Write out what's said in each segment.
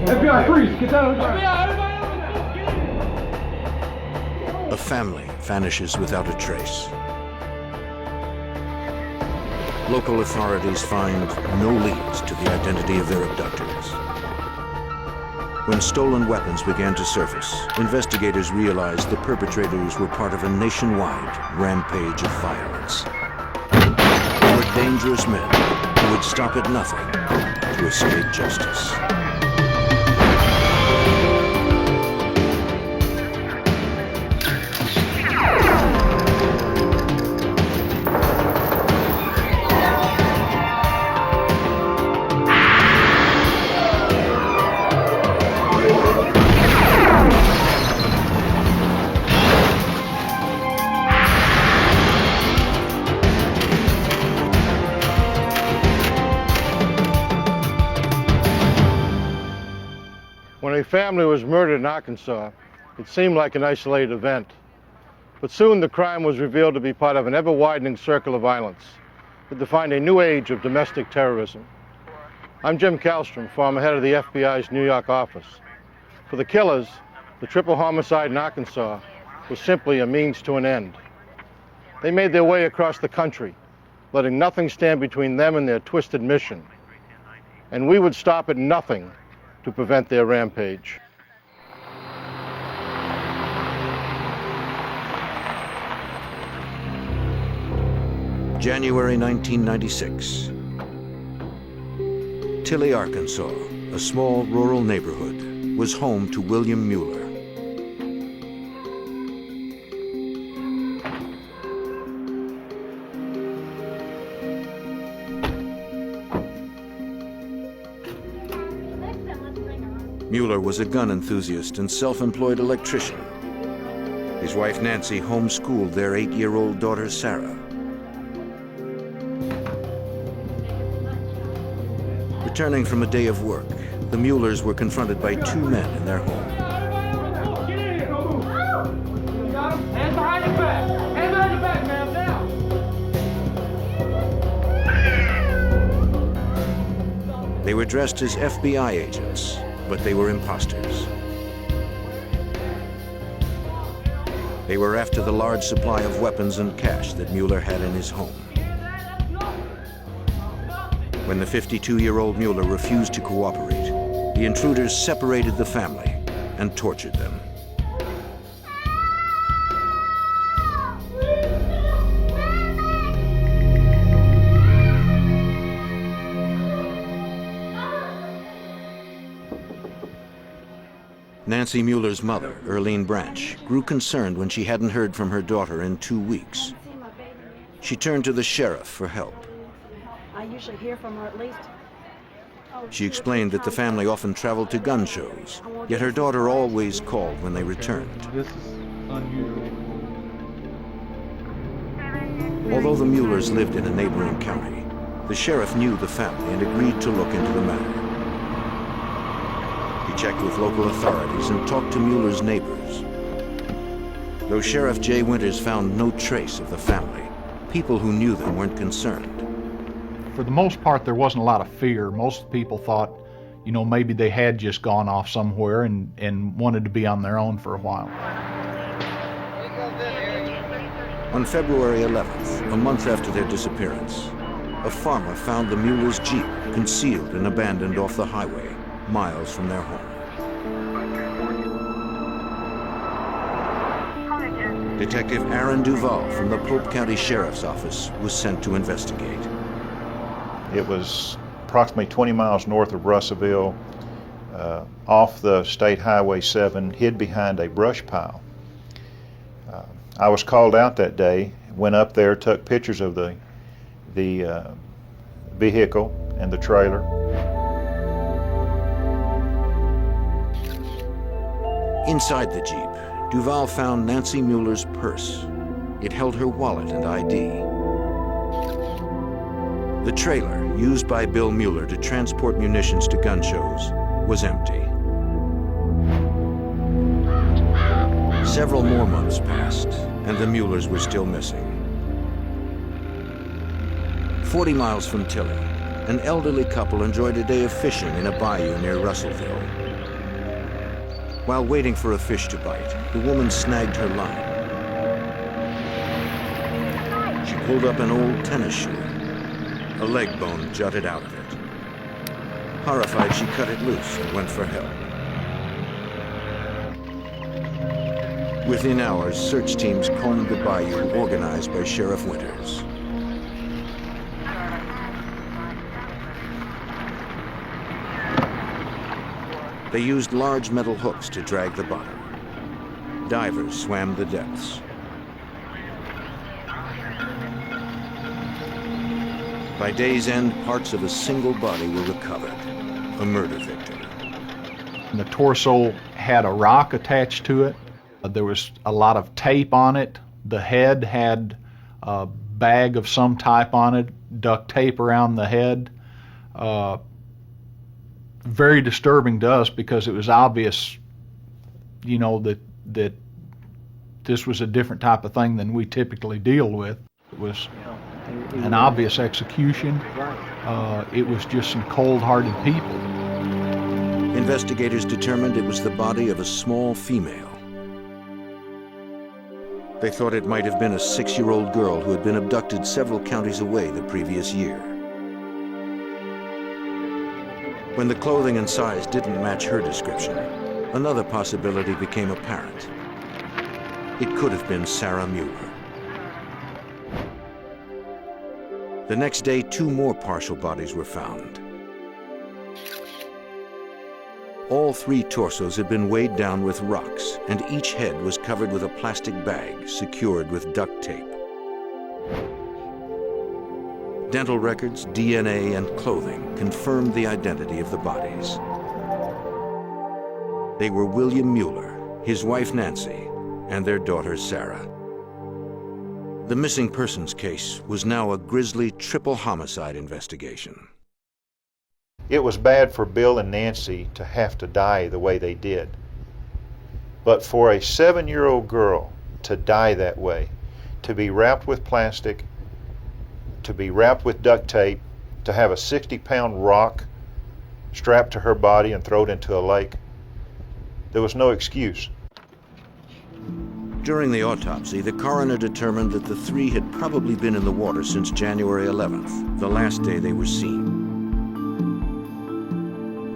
FBI, freeze! Get down on the ground! A family vanishes without a trace. Local authorities find no leads to the identity of their abductors. When stolen weapons began to surface, investigators realized the perpetrators were part of a nationwide rampage of violence. They were dangerous men who would stop at nothing to escape justice. When a family was murdered in Arkansas, it seemed like an isolated event. But soon the crime was revealed to be part of an ever-widening circle of violence that defined a new age of domestic terrorism. I'm Jim Kallstrom, former head of the FBI's New York office. For the killers, the triple homicide in Arkansas was simply a means to an end. They made their way across the country, letting nothing stand between them and their twisted mission. And we would stop at nothing to prevent their rampage. January 1996. Tilly, Arkansas, a small rural neighborhood, was home to William Mueller. Mueller was a gun enthusiast and self-employed electrician. His wife Nancy homeschooled their 8-year-old daughter Sarah. Returning from a day of work, the Muellers were confronted by 2 men in their home. Get in here! Don't move! You got him? Hands behind your back! Hands behind your back, ma'am, now! They were dressed as FBI agents, but they were imposters. They were after the large supply of weapons and cash that Mueller had in his home. When the 52-year-old Mueller refused to cooperate, the intruders separated the family and tortured them. Nancy Mueller's mother, Earlene Branch, grew concerned when she hadn't heard from her daughter in 2 weeks. She turned to the sheriff for help. I usually hear from her at least. She explained that the family often traveled to gun shows, yet her daughter always called when they returned. This is unusual. Although the Muellers lived in a neighboring county, the sheriff knew the family and agreed to look into the matter. He checked with local authorities and talked to Mueller's neighbors. Though Sheriff Jay Winters found no trace of the family, people who knew them weren't concerned. For the most part, there wasn't a lot of fear. Most people thought, you know, maybe they had just gone off somewhere and wanted to be on their own for a while. On February 11th, a month after their disappearance, a farmer found the Muellers' Jeep concealed and abandoned off the highway, miles from their home. Detective Aaron Duval from the Pope County Sheriff's Office was sent to investigate. It was approximately 20 miles north of Russellville, off the State Highway 7, hid behind a brush pile. I was called out that day, went up there, took pictures of the vehicle and the trailer. Inside the Jeep, Duval found Nancy Mueller's purse. It held her wallet and ID. The trailer, used by Bill Mueller to transport munitions to gun shows, was empty. Several more months passed, and the Muellers were still missing. 40 miles from Tilly, an elderly couple enjoyed a day of fishing in a bayou near Russellville. While waiting for a fish to bite, the woman snagged her line. She pulled up an old tennis shoe. A leg bone jutted out of it. Horrified, she cut it loose and went for help. Within hours, search teams combed the bayou organized by Sheriff Winters. They used large metal hooks to drag the bottom. Divers swam the depths. By day's end, parts of a single body were recovered, a murder victim. The torso had a rock attached to it. There was a lot of tape on it. The head had a bag of some type on it, duct tape around the head. Very disturbing to us because it was obvious, you know, that this was a different type of thing than we typically deal with. It was an obvious execution. It was just some cold-hearted people. Investigators determined it was the body of a small female. They thought it might have been a 6-year-old girl who had been abducted several counties away the previous year. When the clothing and size didn't match her description, another possibility became apparent. It could have been Sarah Mueller. The next day, 2 more partial bodies were found. All 3 torsos had been weighed down with rocks, and each head was covered with a plastic bag secured with duct tape. Dental records, DNA, and clothing confirmed the identity of the bodies. They were William Mueller, his wife Nancy, and their daughter Sarah. The missing persons case was now a grisly triple homicide investigation. It was bad for Bill and Nancy to have to die the way they did. But for a 7-year-old girl to die that way, to be wrapped with plastic, to be wrapped with duct tape, to have a 60-pound rock strapped to her body and thrown into a lake, there was no excuse. During the autopsy, the coroner determined that the 3 had probably been in the water since January 11th, the last day they were seen.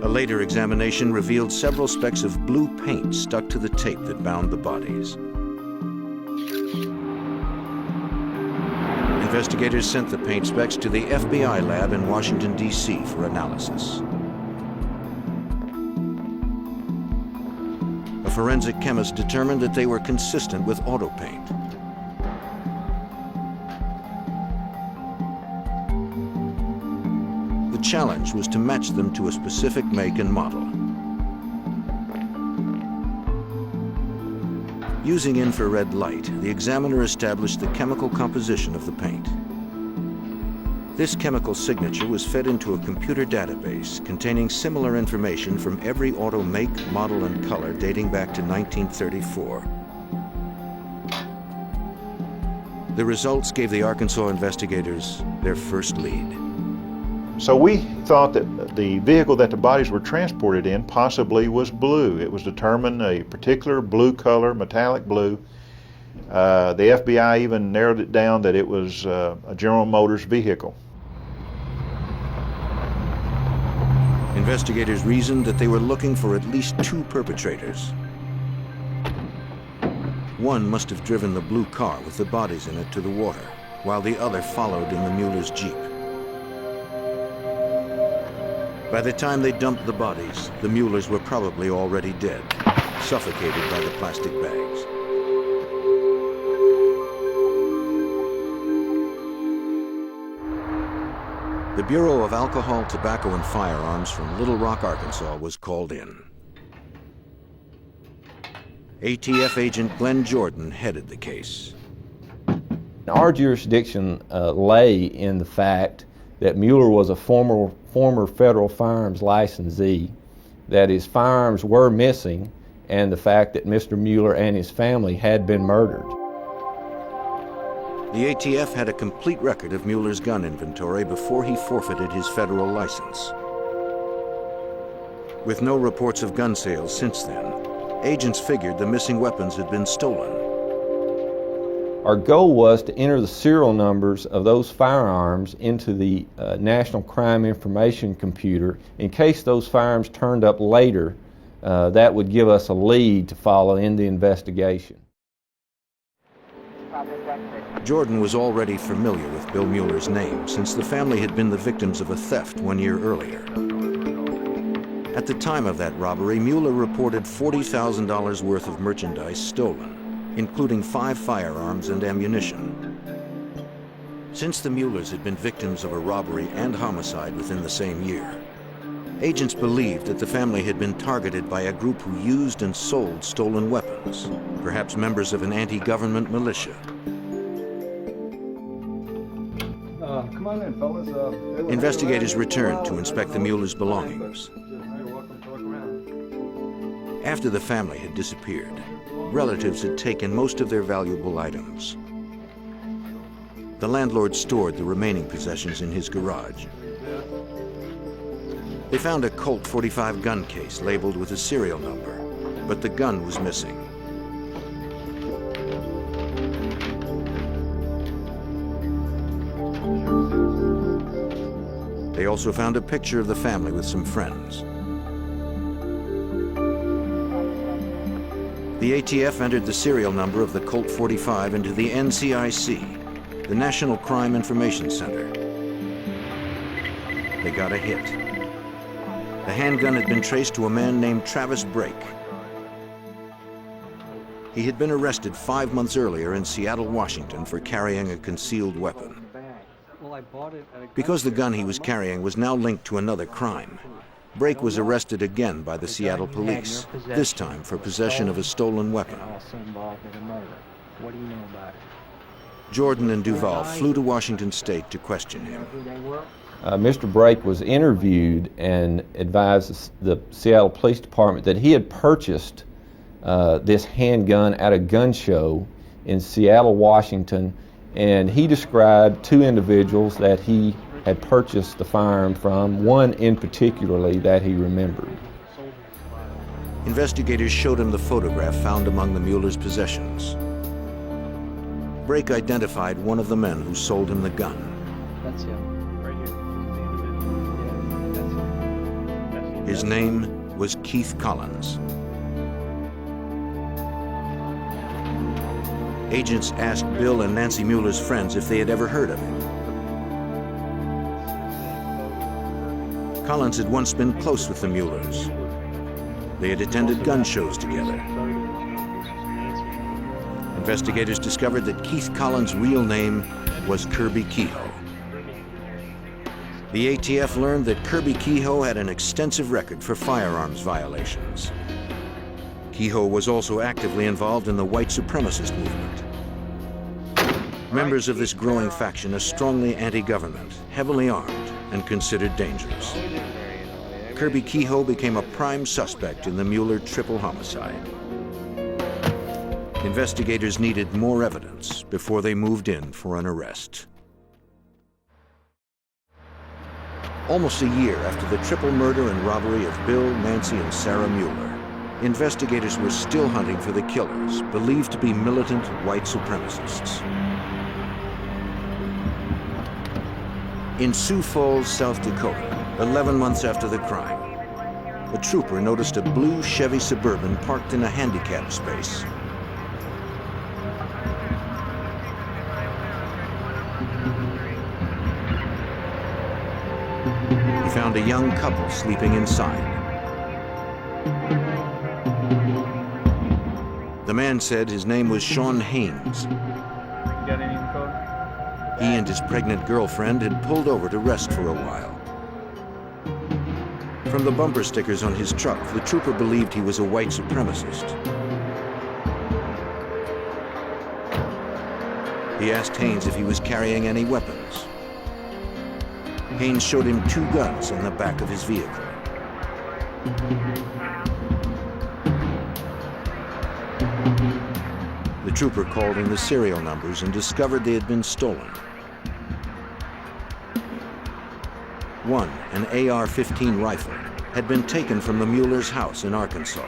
A later examination revealed several specks of blue paint stuck to the tape that bound the bodies. Investigators sent the paint specks to the FBI lab in Washington, D.C. for analysis. A forensic chemist determined that they were consistent with auto paint. The challenge was to match them to a specific make and model. Using infrared light, the examiner established the chemical composition of the paint. This chemical signature was fed into a computer database containing similar information from every auto make, model, and color dating back to 1934. The results gave the Arkansas investigators their first lead. So we thought that the vehicle that the bodies were transported in possibly was blue. It was determined a particular blue color, metallic blue. The FBI even narrowed it down that it was a General Motors vehicle. Investigators reasoned that they were looking for at least 2 perpetrators. One must have driven the blue car with the bodies in it to the water, while the other followed in the Mueller's Jeep. By the time they dumped the bodies, the Muellers were probably already dead, suffocated by the plastic bags. The Bureau of Alcohol, Tobacco, and Firearms from Little Rock, Arkansas was called in. ATF agent Glenn Jordan headed the case. Our jurisdiction lay in the fact that Mueller was a former federal firearms licensee, that his firearms were missing, and the fact that Mr. Mueller and his family had been murdered. The ATF had a complete record of Mueller's gun inventory before he forfeited his federal license. With no reports of gun sales since then, agents figured the missing weapons had been stolen. Our goal was to enter the serial numbers of those firearms into the National Crime Information Computer in case those firearms turned up later. That would give us a lead to follow in the investigation. Jordan was already familiar with Bill Mueller's name since the family had been the victims of a theft 1 year earlier. At the time of that robbery, Mueller reported $40,000 worth of merchandise stolen, including 5 firearms and ammunition. Since the Muellers had been victims of a robbery and homicide within the same year, agents believed that the family had been targeted by a group who used and sold stolen weapons, perhaps members of an anti-government militia. Come on in, fellas. Investigators returned to inspect the Muellers' belongings. After the family had disappeared, relatives had taken most of their valuable items. The landlord stored the remaining possessions in his garage. They found a Colt .45 gun case labeled with a serial number, but the gun was missing. They also found a picture of the family with some friends. The ATF entered the serial number of the Colt .45 into the NCIC, the National Crime Information Center. They got a hit. The handgun had been traced to a man named Travis Brake. He had been arrested 5 months earlier in Seattle, Washington for carrying a concealed weapon. Because the gun he was carrying was now linked to another crime, Brake was arrested again by the Seattle police, this time for possession of a stolen weapon. Jordan and Duval flew to Washington State to question him. Mr. Brake was interviewed and advised the Seattle Police Department that he had purchased this handgun at a gun show in Seattle, Washington, and he described 2 individuals that he had purchased the firearm from, one in particularly that he remembered. Investigators showed him the photograph found among the Muellers' possessions. Brake identified one of the men who sold him the gun. That's him, right here. His name was Keith Collins. Agents asked Bill and Nancy Mueller's friends if they had ever heard of him. Collins had once been close with the Muellers. They had attended gun shows together. Investigators discovered that Keith Collins' real name was Kirby Kehoe. The ATF learned that Kirby Kehoe had an extensive record for firearms violations. Kehoe was also actively involved in the white supremacist movement. Members of this growing faction are strongly anti-government, heavily armed, and considered dangerous. Kirby Kehoe became a prime suspect in the Mueller triple homicide. Investigators needed more evidence before they moved in for an arrest. Almost a year after the triple murder and robbery of Bill, Nancy, and Sarah Mueller, investigators were still hunting for the killers, believed to be militant white supremacists. In Sioux Falls, South Dakota, 11 months after the crime, a trooper noticed a blue Chevy Suburban parked in a handicapped space. He found a young couple sleeping inside. The man said his name was Sean Haynes. He and his pregnant girlfriend had pulled over to rest for a while. From the bumper stickers on his truck, the trooper believed he was a white supremacist. He asked Haynes if he was carrying any weapons. Haynes showed him 2 guns in the back of his vehicle. The trooper called in the serial numbers and discovered they had been stolen. One, an AR-15 rifle, had been taken from the Mueller's house in Arkansas.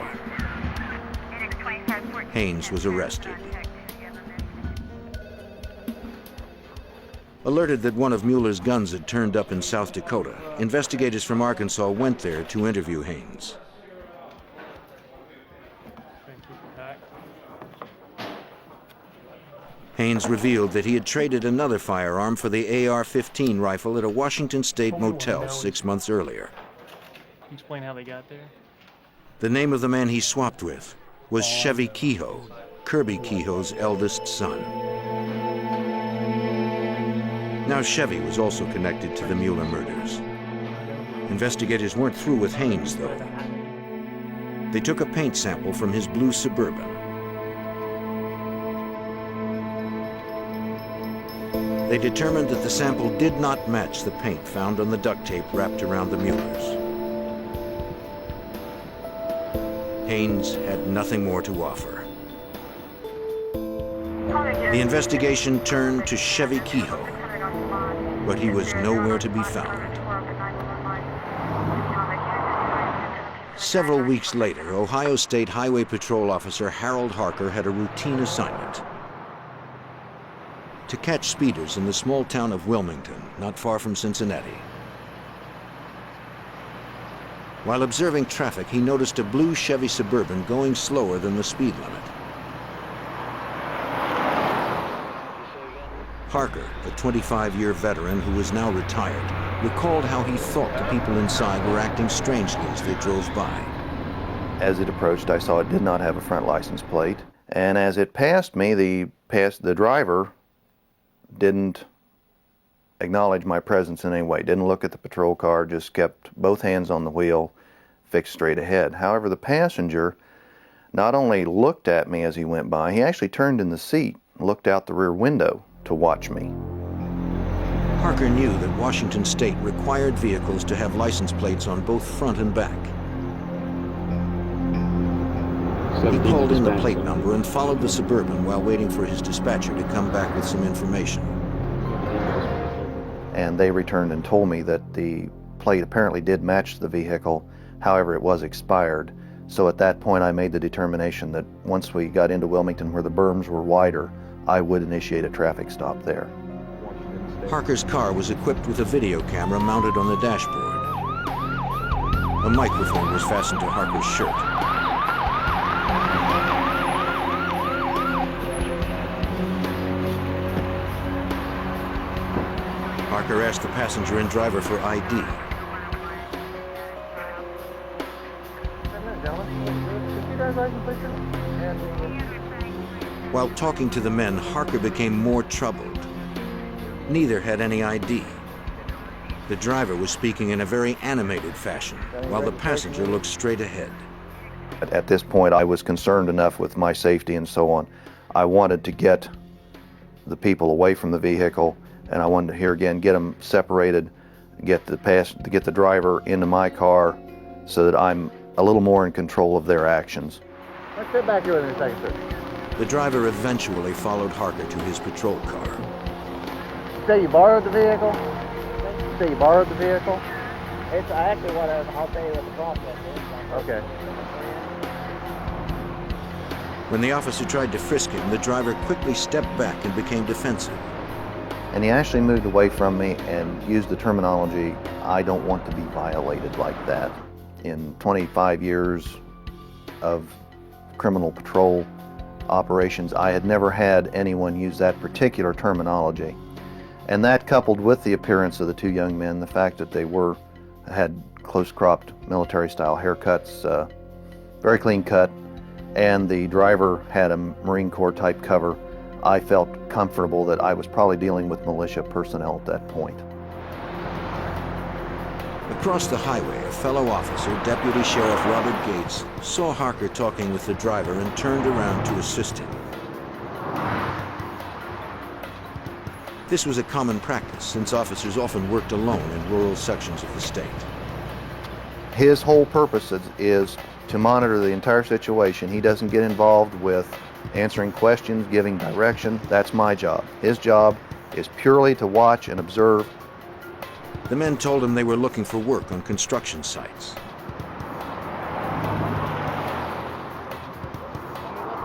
Haynes was arrested. Alerted that one of Mueller's guns had turned up in South Dakota, investigators from Arkansas went there to interview Haynes. Haynes revealed that he had traded another firearm for the AR-15 rifle at a Washington State motel 6 months earlier. Can you explain how they got there? The name of the man he swapped with was Shevie Kehoe, Kirby Kehoe's eldest son. Now Chevy was also connected to the Mueller murders. Investigators weren't through with Haynes, though. They took a paint sample from his blue Suburban. They determined that the sample did not match the paint found on the duct tape wrapped around the Muellers. Haynes had nothing more to offer. The investigation turned to Chevy Kehoe, but he was nowhere to be found. Several weeks later, Ohio State Highway Patrol Officer Harold Harker had a routine assignment: to catch speeders in the small town of Wilmington, not far from Cincinnati. While observing traffic, he noticed a blue Chevy Suburban going slower than the speed limit. Harker, a 25-year veteran who was now retired, recalled how he thought the people inside were acting strangely as they drove by. As it approached, I saw it did not have a front license plate, and as it passed me, the driver didn't acknowledge my presence in any way, didn't look at the patrol car, just kept both hands on the wheel, fixed straight ahead. However, the passenger not only looked at me as he went by, he actually turned in the seat and looked out the rear window to watch me. Harker knew that Washington State required vehicles to have license plates on both front and back. He called in the plate number and followed the Suburban while waiting for his dispatcher to come back with some information. And they returned and told me that the plate apparently did match the vehicle, however it was expired. So at that point I made the determination that once we got into Wilmington where the berms were wider, I would initiate a traffic stop there. Harker's car was equipped with a video camera mounted on the dashboard. A microphone was fastened to Harker's shirt. Harker asked the passenger and driver for ID. While talking to the men, Harker became more troubled. Neither had any ID. The driver was speaking in a very animated fashion, while the passenger looked straight ahead. At this point, I was concerned enough with my safety and so on. I wanted to get the people away from the vehicle, and I wanted to, here again, get them separated, get the driver into my car so that I'm a little more in control of their actions. Let's sit back here with me a second, sir. The driver eventually followed Harker to his patrol car. Say you borrowed the vehicle? Say you borrowed the vehicle? It's actually what I'll tell you what the process is. Okay. When the officer tried to frisk him, the driver quickly stepped back and became defensive. And he actually moved away from me and used the terminology, "I don't want to be violated like that." In 25 years of criminal patrol operations, I had never had anyone use that particular terminology. And that, coupled with the appearance of the two young men, the fact that they had close-cropped military-style haircuts, very clean cut, and the driver had a Marine Corps type cover, I felt comfortable that I was probably dealing with militia personnel at that point. Across the highway, a fellow officer, Deputy Sheriff Robert Gates, saw Harker talking with the driver and turned around to assist him. This was a common practice, since officers often worked alone in rural sections of the state. His whole purpose is to monitor the entire situation. He doesn't get involved with answering questions, giving direction. That's my job. His job is purely to watch and observe. The men told him they were looking for work on construction sites.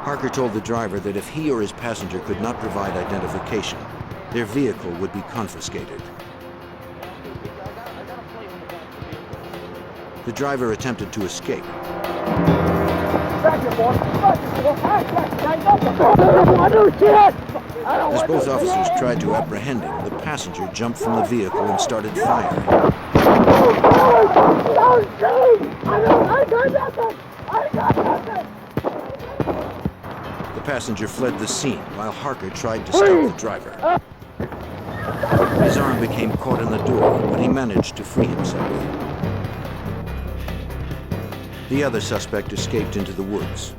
Harker told the driver that if he or his passenger could not provide identification, their vehicle would be confiscated. The driver attempted to escape. As both officers tried to apprehend him, the passenger jumped from the vehicle and started firing. The passenger fled the scene while Harker tried to stop the driver. His arm became caught in the door, but he managed to free himself. The other suspect escaped into the woods.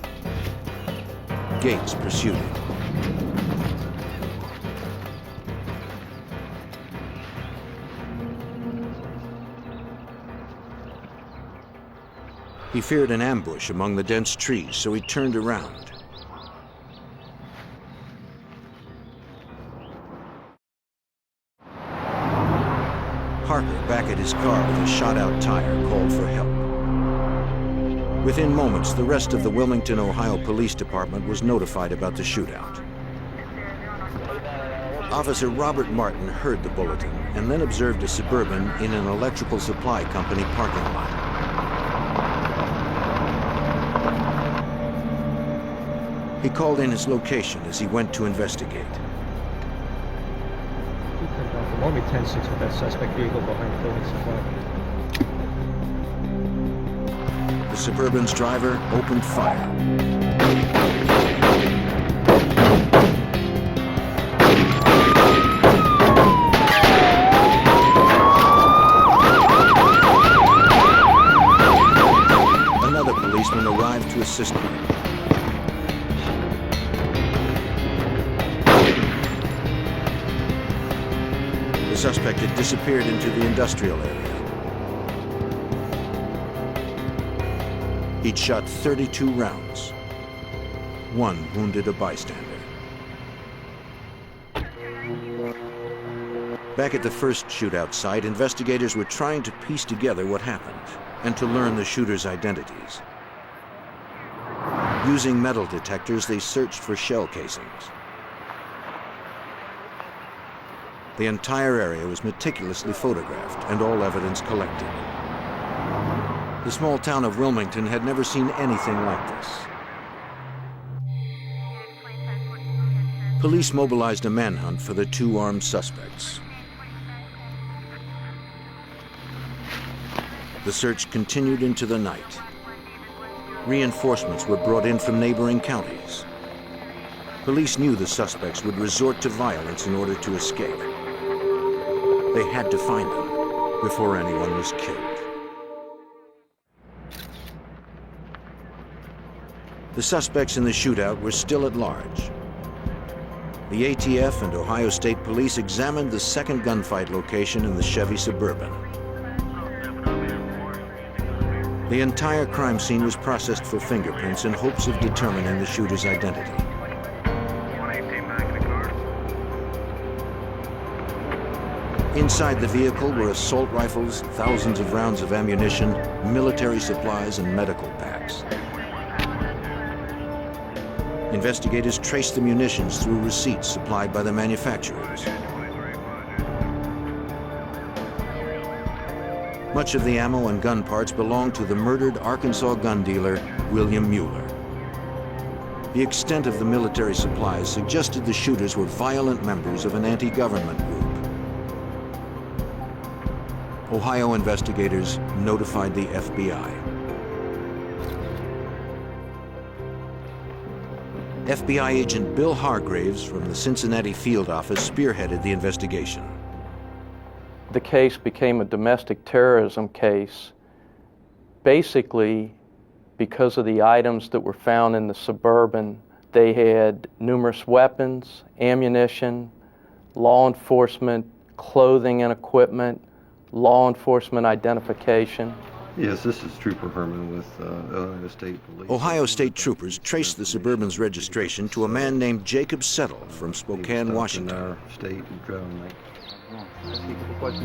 Gates pursued him. He feared an ambush among the dense trees, so he turned around. Harker, back at his car with a shot-out tire, called for help. Within moments, the rest of the Wilmington, Ohio Police Department was notified about the shootout. Officer Robert Martin heard the bulletin and then observed a Suburban in an electrical supply company parking lot. He called in his location as he went to investigate. Only 10-6 with that suspect vehicle behind the building supply. The Suburban's driver opened fire. Another policeman arrived to assist him. The suspect had disappeared into the industrial area. He'd shot 32 rounds. One wounded a bystander. Back at the first shootout site, investigators were trying to piece together what happened and to learn the shooters' identities. Using metal detectors, they searched for shell casings. The entire area was meticulously photographed and all evidence collected. The small town of Wilmington had never seen anything like this. Police mobilized a manhunt for the two armed suspects. The search continued into the night. Reinforcements were brought in from neighboring counties. Police knew the suspects would resort to violence in order to escape. They had to find them before anyone was killed. The suspects in the shootout were still at large. The ATF and Ohio State Police examined the second gunfight location in the Chevy Suburban. The entire crime scene was processed for fingerprints in hopes of determining the shooter's identity. Inside the vehicle were assault rifles, thousands of rounds of ammunition, military supplies, and medical packs. Investigators traced the munitions through receipts supplied by the manufacturers. Much of the ammo and gun parts belonged to the murdered Arkansas gun dealer, William Mueller. The extent of the military supplies suggested the shooters were violent members of an anti-government group. Ohio investigators notified the FBI. FBI agent Bill Hargraves from the Cincinnati field office spearheaded the investigation. The case became a domestic terrorism case, basically because of the items that were found in the Suburban. They had numerous weapons, ammunition, law enforcement, clothing and equipment, law enforcement identification. Yes, this is Trooper Herman with Ohio State Police. Ohio State troopers traced the Suburban's registration to a man named Jacob Settle from Spokane, Washington.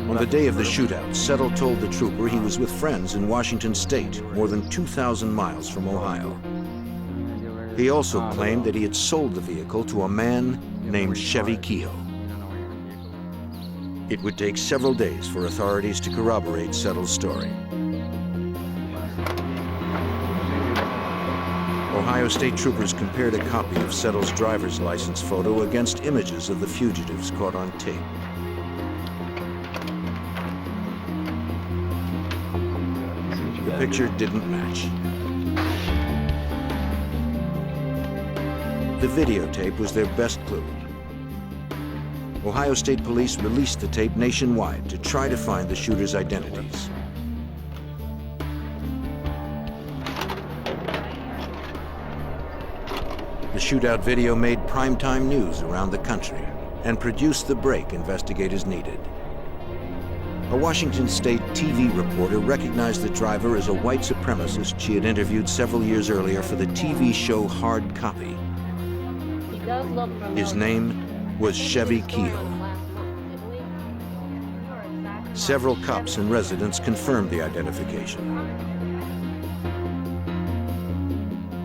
On the day of the shootout, Settle told the trooper he was with friends in Washington State, more than 2,000 miles from Ohio. He also claimed that he had sold the vehicle to a man named Shane Kehoe. It would take several days for authorities to corroborate Settle's story. Ohio State troopers compared a copy of Settle's driver's license photo against images of the fugitives caught on tape. The picture didn't match. The videotape was their best clue. Ohio State Police released the tape nationwide to try to find the shooters' identities. The shootout video made primetime news around the country and produced the break investigators needed. A Washington State TV reporter recognized the driver as a white supremacist she had interviewed several years earlier for the TV show Hard Copy. His name was Chevie Kehoe. Several cops and residents confirmed the identification.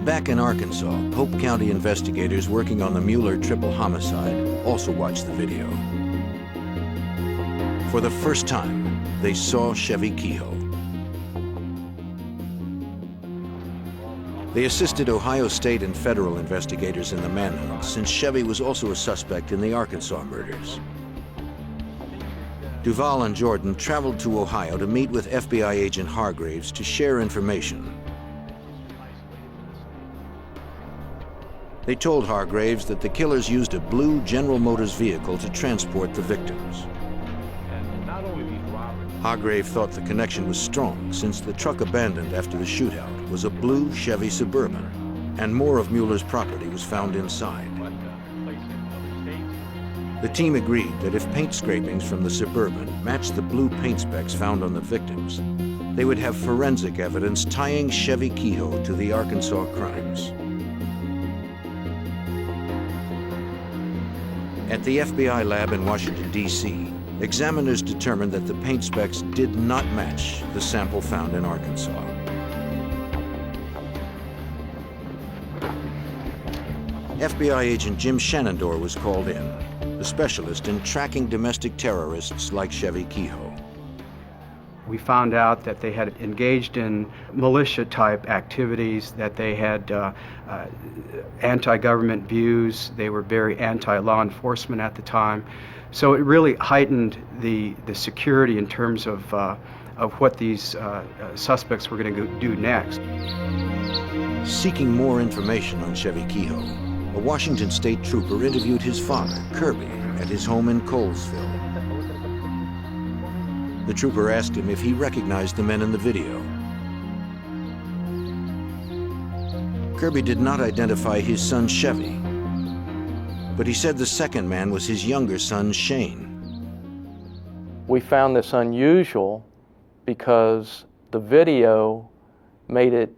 Back in Arkansas, Pope County investigators working on the Mueller triple homicide also watched the video. For the first time, they saw Chevie Kehoe. They assisted Ohio State and federal investigators in the manhunt, since Chevie was also a suspect in the Arkansas murders. Duval and Jordan traveled to Ohio to meet with FBI agent Hargraves to share information. They told Hargraves that the killers used a blue General Motors vehicle to transport the victims. Hargrave thought the connection was strong, since the truck abandoned after the shootout was a blue Chevy Suburban, and more of Mueller's property was found inside. The team agreed that if paint scrapings from the Suburban matched the blue paint specks found on the victims, they would have forensic evidence tying Chevie Kehoe to the Arkansas crimes. At the FBI lab in Washington, D.C., examiners determined that the paint specks did not match the sample found in Arkansas. FBI agent Jim Shenandoah was called in, a specialist in tracking domestic terrorists like Chevie Kehoe. We found out that they had engaged in militia-type activities, that they had anti-government views. They were very anti-law enforcement at the time. So it really heightened the security in terms of what these suspects were going to do next. Seeking more information on Chevie Kehoe, a Washington State trooper interviewed his father, Kirby, at his home in Colesville. The trooper asked him if he recognized the men in the video. Kirby did not identify his son Chevy, but he said the second man was his younger son Shane. We found this unusual because the video made it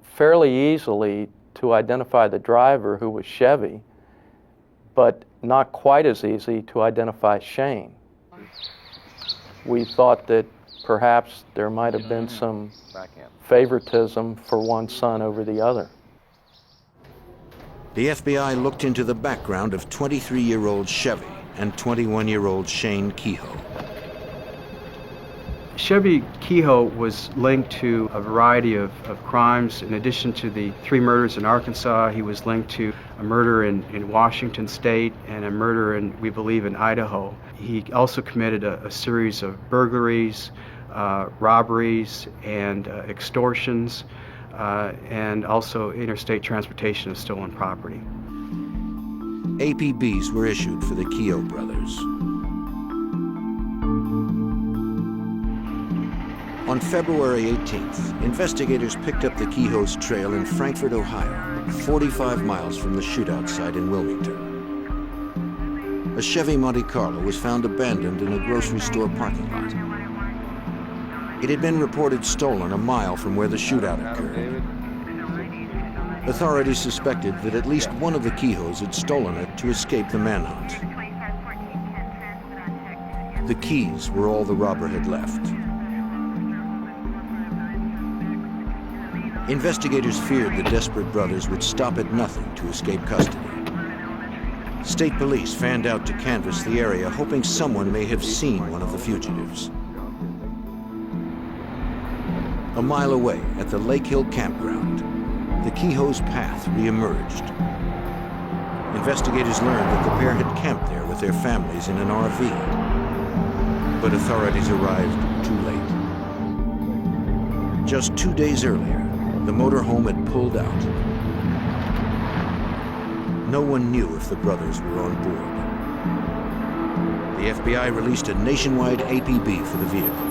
fairly easily to identify the driver, who was Chevy, but not quite as easy to identify Shane. We thought that perhaps there might have been some favoritism for one son over the other. The FBI looked into the background of 23-year-old Chevy and 21-year-old Shane Kehoe. Chevie Kehoe was linked to a variety of crimes. In addition to the 3 murders in Arkansas, he was linked to a murder in Washington State and a murder in, we believe, in Idaho. He also committed a series of burglaries, robberies, and extortions, and also interstate transportation of stolen property. APBs were issued for the Kehoe brothers. On February 18th, investigators picked up the Kehoe's trail in Frankfort, Ohio, 45 miles from the shootout site in Wilmington. A Chevy Monte Carlo was found abandoned in a grocery store parking lot. It had been reported stolen a mile from where the shootout occurred. Authorities suspected that at least one of the Kehoes had stolen it to escape the manhunt. The keys were all the robber had left. Investigators feared the desperate brothers would stop at nothing to escape custody. State police fanned out to canvass the area, hoping someone may have seen one of the fugitives. A mile away at the Lake Hill campground, the Kehoe's path reemerged. Investigators learned that the pair had camped there with their families in an RV. But authorities arrived too late. Just 2 days earlier, the motorhome had pulled out. No one knew if the brothers were on board. The FBI released a nationwide APB for the vehicle.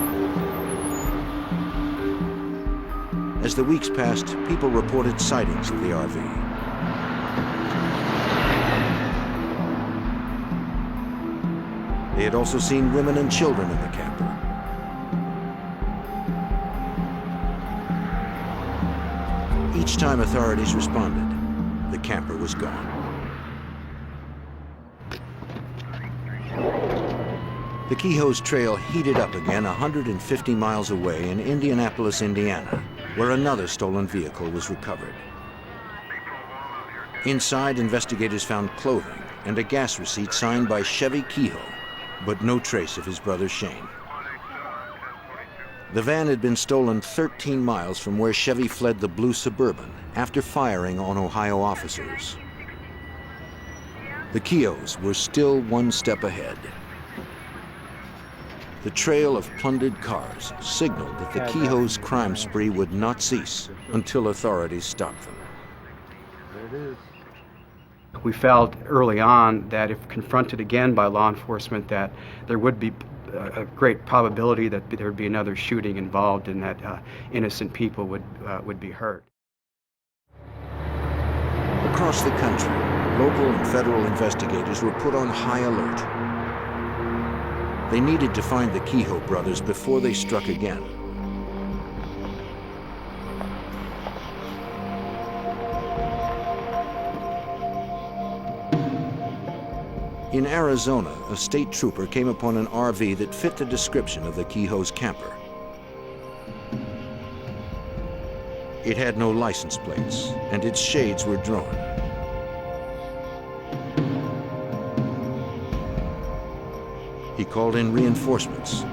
As the weeks passed, people reported sightings of the RV. They had also seen women and children in the camper. Each time authorities responded, the camper was gone. The Kehoe's trail heated up again 150 miles away in Indianapolis, Indiana, where another stolen vehicle was recovered. Inside, investigators found clothing and a gas receipt signed by Chevy Kehoe, but no trace of his brother Shane. The van had been stolen 13 miles from where Chevy fled the blue Suburban after firing on Ohio officers. The Kehoes were still one step ahead. The trail of plundered cars signaled that the Kehoe's crime spree would not cease until authorities stopped them. There it is. We felt early on that if confronted again by law enforcement, that there would be a great probability that there would be another shooting involved and that innocent people would be hurt. Across the country, local and federal investigators were put on high alert. They needed to find the Kehoe brothers before they struck again. In Arizona, a state trooper came upon an RV that fit the description of the Kehoe's camper. It had no license plates, and its shades were drawn. He called in reinforcements.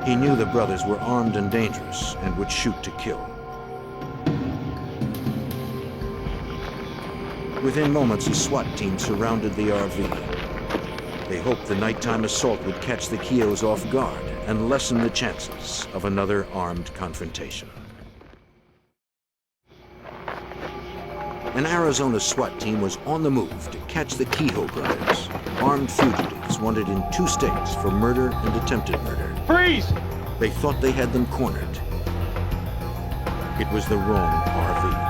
He knew the brothers were armed and dangerous and would shoot to kill. Within moments, a SWAT team surrounded the RV. They hoped the nighttime assault would catch the Kehoes off guard and lessen the chances of another armed confrontation. An Arizona SWAT team was on the move to catch the Kehoe brothers, armed fugitives wanted in 2 states for murder and attempted murder. Freeze! They thought they had them cornered. It was the wrong RV.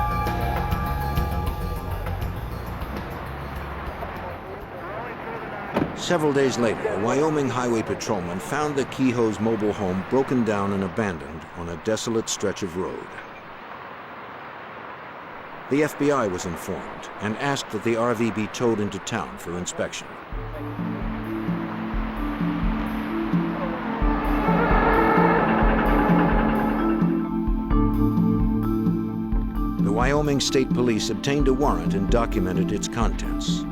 Several days later, a Wyoming highway patrolman found the Kehoe's mobile home broken down and abandoned on a desolate stretch of road. The FBI was informed and asked that the RV be towed into town for inspection. The Wyoming State Police obtained a warrant and documented its contents.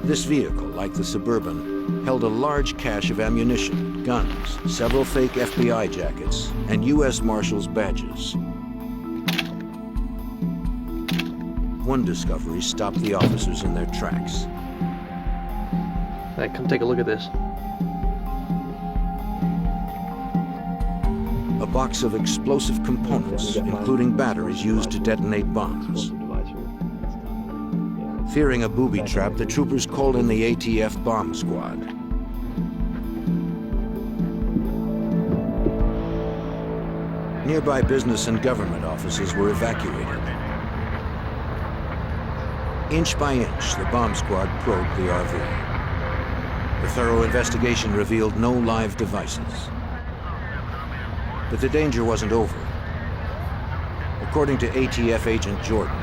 This vehicle, like the Suburban, held a large cache of ammunition, guns, several fake FBI jackets, and U.S. Marshals badges. One discovery stopped the officers in their tracks. Hey, come take a look at this. A box of explosive components, including batteries used to detonate bombs. Fearing a booby trap, the troopers called in the ATF bomb squad. Nearby business and government offices were evacuated. Inch by inch, the bomb squad probed the RV. A thorough investigation revealed no live devices. But the danger wasn't over. According to ATF agent Jordan,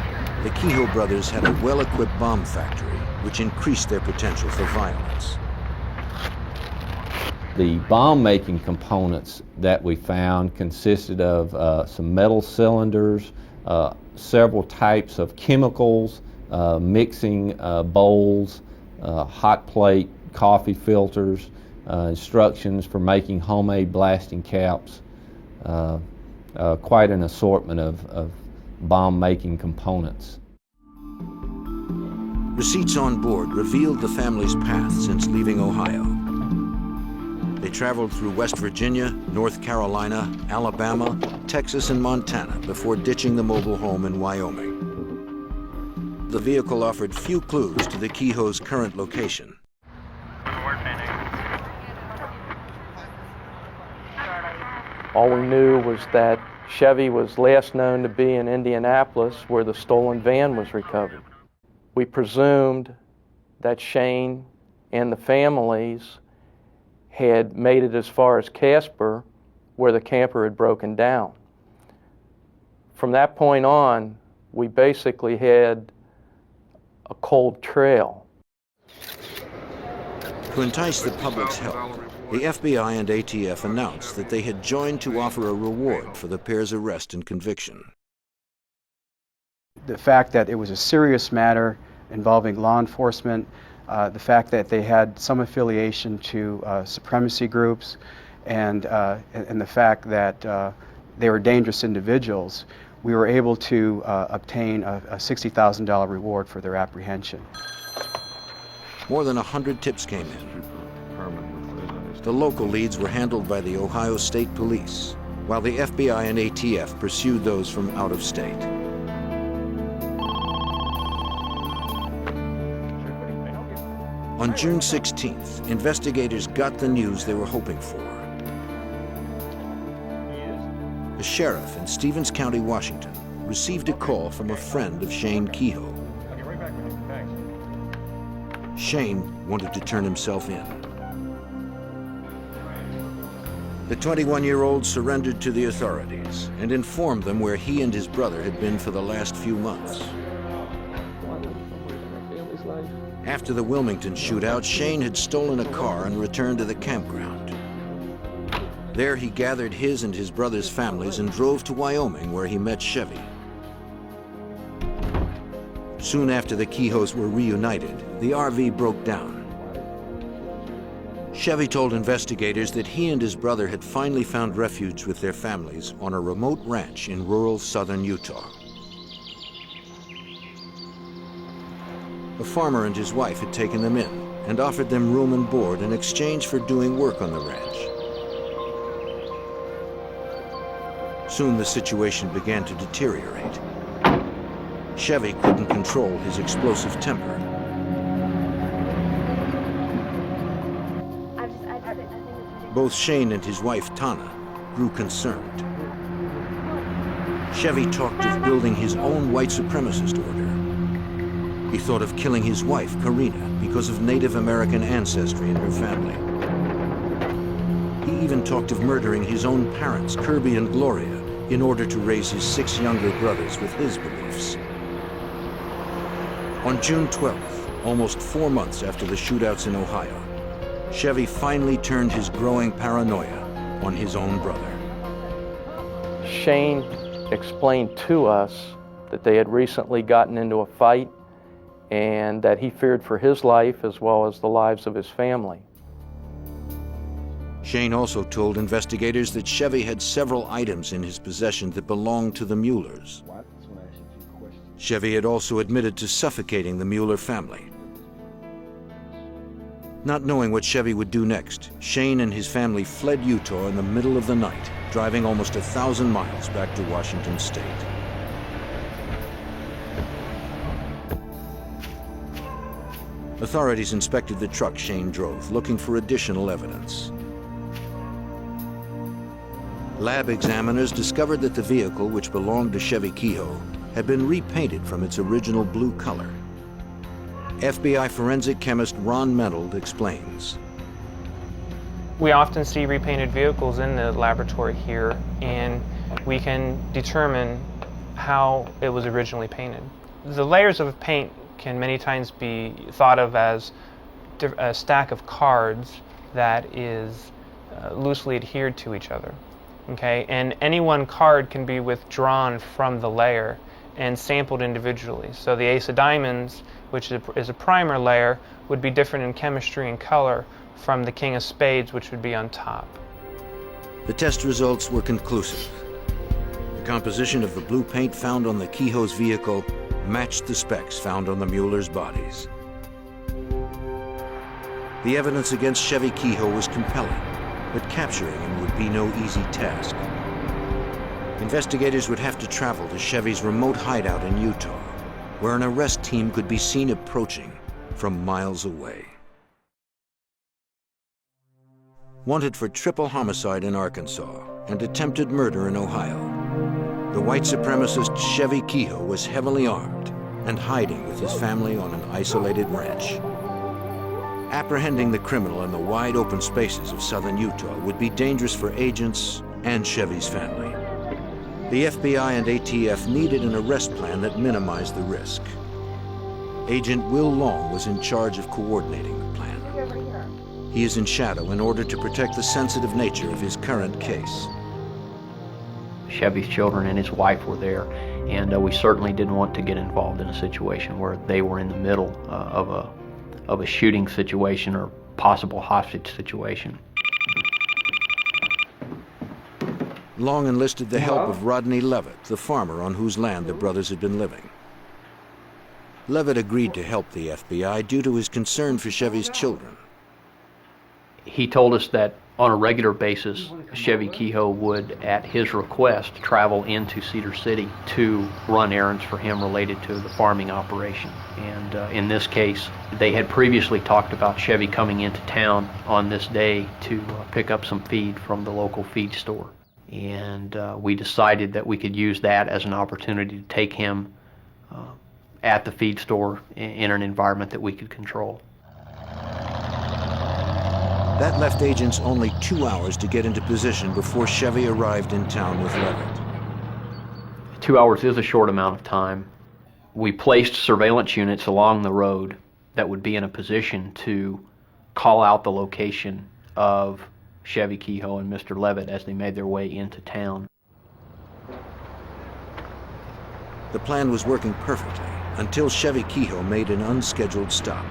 the Kehoe brothers had a well-equipped bomb factory, which increased their potential for violence. The bomb-making components that we found consisted of some metal cylinders, several types of chemicals, mixing bowls, hot plate, coffee filters, instructions for making homemade blasting caps, quite an assortment of bomb-making components. Receipts on board revealed the family's path since leaving Ohio. They traveled through West Virginia, North Carolina, Alabama, Texas, and Montana before ditching the mobile home in Wyoming. The vehicle offered few clues to the Kehoe's current location. All we knew was that Chevy was last known to be in Indianapolis, where the stolen van was recovered. We presumed that Shane and the families had made it as far as Casper, where the camper had broken down. From that point on, we basically had a cold trail. To entice the public's help, the FBI and ATF announced that they had joined to offer a reward for the pair's arrest and conviction. The fact that it was a serious matter involving law enforcement, the fact that they had some affiliation to supremacy groups, and the fact that they were dangerous individuals, we were able to obtain a $60,000 reward for their apprehension. More than 100 tips came in. The local leads were handled by the Ohio State Police, while the FBI and ATF pursued those from out of state. On June 16th, investigators got the news they were hoping for. A sheriff in Stevens County, Washington, received a call from a friend of Shane Kehoe. Shane wanted to turn himself in. The 21-year-old surrendered to the authorities and informed them where he and his brother had been for the last few months. After the Wilmington shootout, Shane had stolen a car and returned to the campground. There he gathered his and his brother's families and drove to Wyoming, where he met Chevy. Soon after the Kehoes were reunited, the RV broke down. Chevy told investigators that he and his brother had finally found refuge with their families on a remote ranch in rural southern Utah. A farmer and his wife had taken them in and offered them room and board in exchange for doing work on the ranch. Soon the situation began to deteriorate. Chevy couldn't control his explosive temper. Both Shane and his wife, Tana, grew concerned. Chevy talked of building his own white supremacist order. He thought of killing his wife, Karina, because of Native American ancestry in her family. He even talked of murdering his own parents, Kirby and Gloria, in order to raise his 6 younger brothers with his beliefs. On June 12th, almost 4 months after the shootouts in Ohio, Chevy finally turned his growing paranoia on his own brother. Shane explained to us that they had recently gotten into a fight and that he feared for his life as well as the lives of his family. Shane also told investigators that Chevy had several items in his possession that belonged to the Muellers. Chevy had also admitted to suffocating the Mueller family. Not knowing what Chevy would do next, Shane and his family fled Utah in the middle of the night, driving almost 1,000 miles back to Washington State. Authorities inspected the truck Shane drove, looking for additional evidence. Lab examiners discovered that the vehicle, which belonged to Chevy Kehoe, had been repainted from its original blue color. FBI forensic chemist Ron Mentold explains. We often see repainted vehicles in the laboratory here, and we can determine how it was originally painted. The layers of paint can many times be thought of as a stack of cards that is loosely adhered to each other. Okay, and any one card can be withdrawn from the layer and sampled individually. So the ace of diamonds, which is a primer layer, would be different in chemistry and color from the king of spades, which would be on top. The test results were conclusive. The composition of the blue paint found on the Kehoe's vehicle matched the specs found on the Mueller's bodies. The evidence against Chevy Kehoe was compelling, but capturing him would be no easy task. Investigators would have to travel to Chevy's remote hideout in Utah, where an arrest team could be seen approaching from miles away. Wanted for triple homicide in Arkansas and attempted murder in Ohio, the white supremacist Chevy Kehoe was heavily armed and hiding with his family on an isolated ranch. Apprehending the criminal in the wide open spaces of southern Utah would be dangerous for agents and Chevy's family. The FBI and ATF needed an arrest plan that minimized the risk. Agent Will Long was in charge of coordinating the plan. He is in shadow in order to protect the sensitive nature of his current case. Chevy's children and his wife were there, and we certainly didn't want to get involved in a situation where they were in the middle of a shooting situation or possible hostage situation. Long enlisted the help of Rodney Levitt, the farmer on whose land the brothers had been living. Levitt agreed to help the FBI due to his concern for Chevy's children. He told us that on a regular basis, Chevy Kehoe would, at his request, travel into Cedar City to run errands for him related to the farming operation. And in this case, they had previously talked about Chevy coming into town on this day to pick up some feed from the local feed store. And we decided that we could use that as an opportunity to take him at the feed store in an environment that we could control. That left agents only 2 hours to get into position before Chevy arrived in town with Levitt. 2 hours is a short amount of time. We placed surveillance units along the road that would be in a position to call out the location of Chevy Kehoe and Mr. Levitt as they made their way into town. The plan was working perfectly until Chevy Kehoe made an unscheduled stop.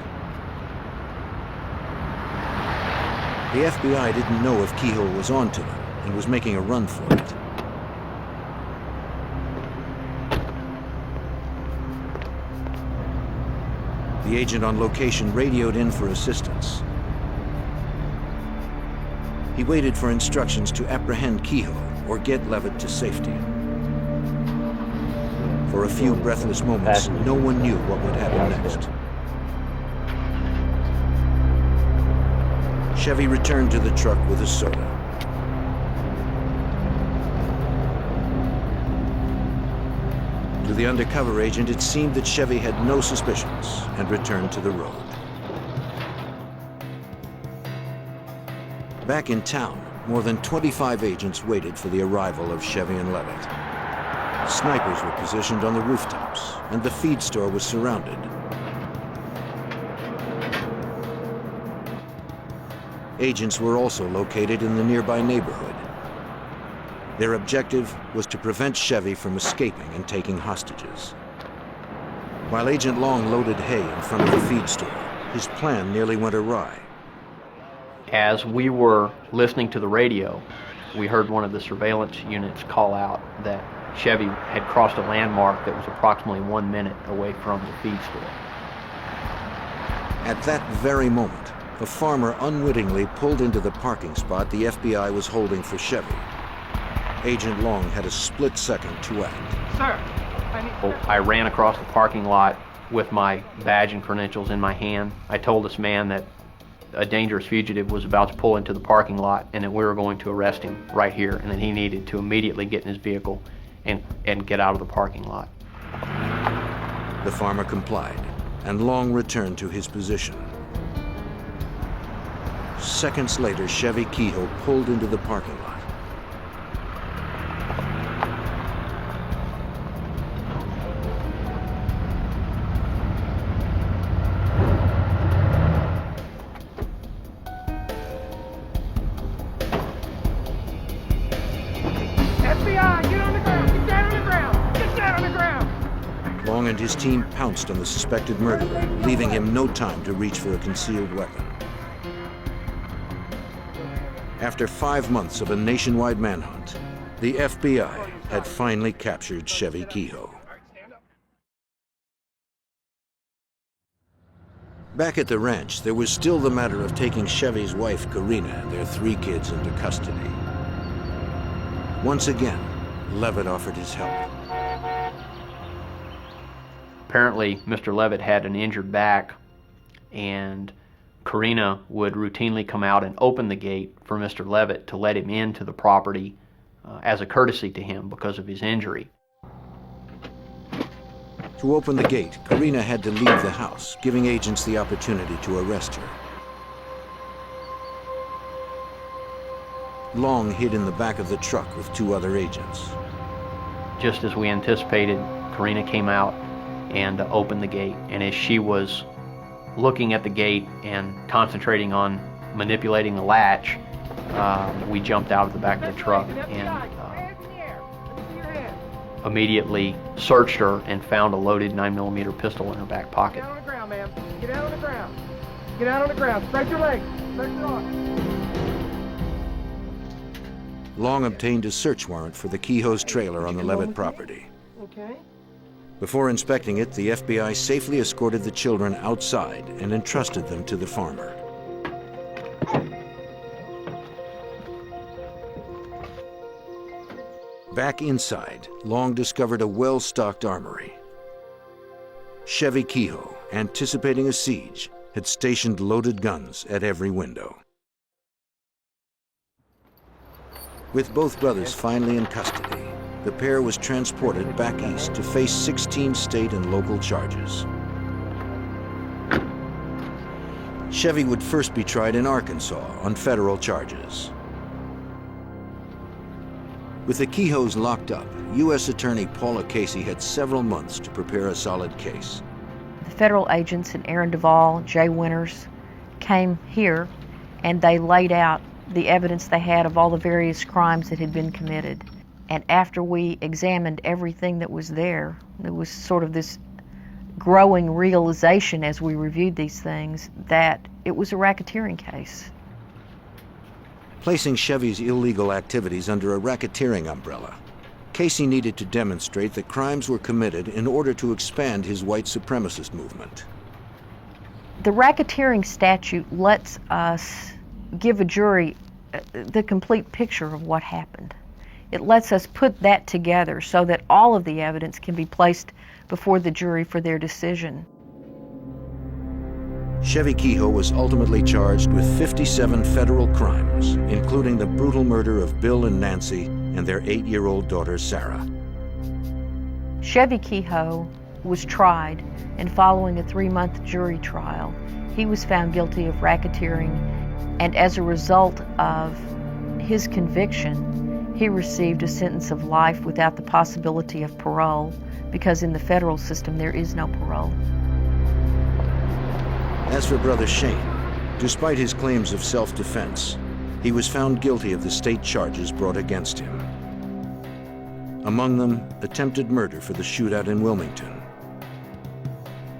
The FBI didn't know if Kehoe was onto them and was making a run for it. The agent on location radioed in for assistance. He waited for instructions to apprehend Kehoe or get Levitt to safety. For a few breathless moments, no one knew what would happen next. Chevy returned to the truck with a soda. To the undercover agent, it seemed that Chevy had no suspicions and returned to the road. Back in town, more than 25 agents waited for the arrival of Chevy and Levitt. Snipers were positioned on the rooftops, and the feed store was surrounded. Agents were also located in the nearby neighborhood. Their objective was to prevent Chevy from escaping and taking hostages. While Agent Long loaded hay in front of the feed store, his plan nearly went awry. As we were listening to the radio, we heard one of the surveillance units call out that Chevy had crossed a landmark that was approximately 1 minute away from the feed store. At that very moment, the farmer unwittingly pulled into the parking spot the FBI was holding for Chevy. Agent Long had a split second to act. Sir, I ran across the parking lot with my badge and credentials in my hand. I told this man that a dangerous fugitive was about to pull into the parking lot and that we were going to arrest him right here, and that he needed to immediately get in his vehicle and get out of the parking lot. The farmer complied, and Long returned to his position. Seconds later, Chevy Kehoe pulled into the parking lot. FBI, get on the ground! Get down on the ground! Get down on the ground! Long and his team pounced on the suspected murderer, leaving him no time to reach for a concealed weapon. After 5 months of a nationwide manhunt, the FBI had finally captured Chevy Kehoe. Back at the ranch, there was still the matter of taking Chevy's wife, Karina, and their 3 kids into custody. Once again, Levitt offered his help. Apparently, Mr. Levitt had an injured back, and Karina would routinely come out and open the gate for Mr. Levitt to let him into the property as a courtesy to him because of his injury. To open the gate, Karina had to leave the house, giving agents the opportunity to arrest her. Long hid in the back of the truck with 2 other agents. Just as we anticipated, Karina came out and opened the gate, and as she was looking at the gate and concentrating on manipulating the latch, we jumped out of the back of the truck and immediately searched her and found a loaded 9mm pistol in her back pocket. Get out on the ground, ma'am. Get out on the ground. Get out on the ground. Spread your legs. Spread your arms. Long obtained a search warrant for the Kehoe's trailer on the Levitt property. Okay. Before inspecting it, the FBI safely escorted the children outside and entrusted them to the farmer. Back inside, Long discovered a well-stocked armory. Chevy Kehoe, anticipating a siege, had stationed loaded guns at every window. With both brothers finally in custody, the pair was transported back east to face 16 state and local charges. Chevy would first be tried in Arkansas on federal charges. With the Kehoes locked up, U.S. Attorney Paula Casey had several months to prepare a solid case. The federal agents and Aaron Duvall, Jay Winters, came here and they laid out the evidence they had of all the various crimes that had been committed. And after we examined everything that was there was sort of this growing realization as we reviewed these things that it was a racketeering case. Placing Chevy's illegal activities under a racketeering umbrella, Casey needed to demonstrate that crimes were committed in order to expand his white supremacist movement. The racketeering statute lets us give a jury the complete picture of what happened. It lets us put that together so that all of the evidence can be placed before the jury for their decision. Chevy Kehoe was ultimately charged with 57 federal crimes, including the brutal murder of Bill and Nancy and their 8-year-old daughter, Sarah. Chevy Kehoe was tried, and following a 3-month jury trial, he was found guilty of racketeering, and as a result of his conviction, he received a sentence of life without the possibility of parole, because in the federal system there is no parole. As for brother Shane, despite his claims of self-defense, he was found guilty of the state charges brought against him. Among them, attempted murder for the shootout in Wilmington.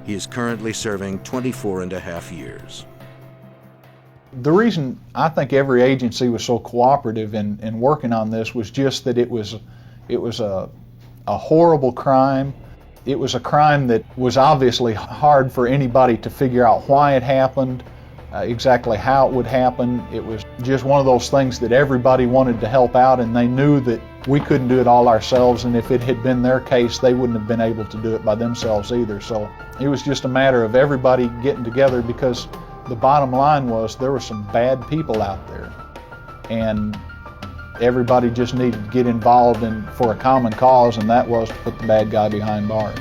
He is currently serving 24.5 years. The reason I think every agency was so cooperative in working on this was just that it was a horrible crime. It was a crime that was obviously hard for anybody to figure out why it happened, exactly how it would happen. It was just one of those things that everybody wanted to help out, and they knew that we couldn't do it all ourselves, and if it had been their case, they wouldn't have been able to do it by themselves either. So it was just a matter of everybody getting together, because the bottom line was there were some bad people out there, and everybody just needed to get involved for a common cause, and that was to put the bad guy behind bars.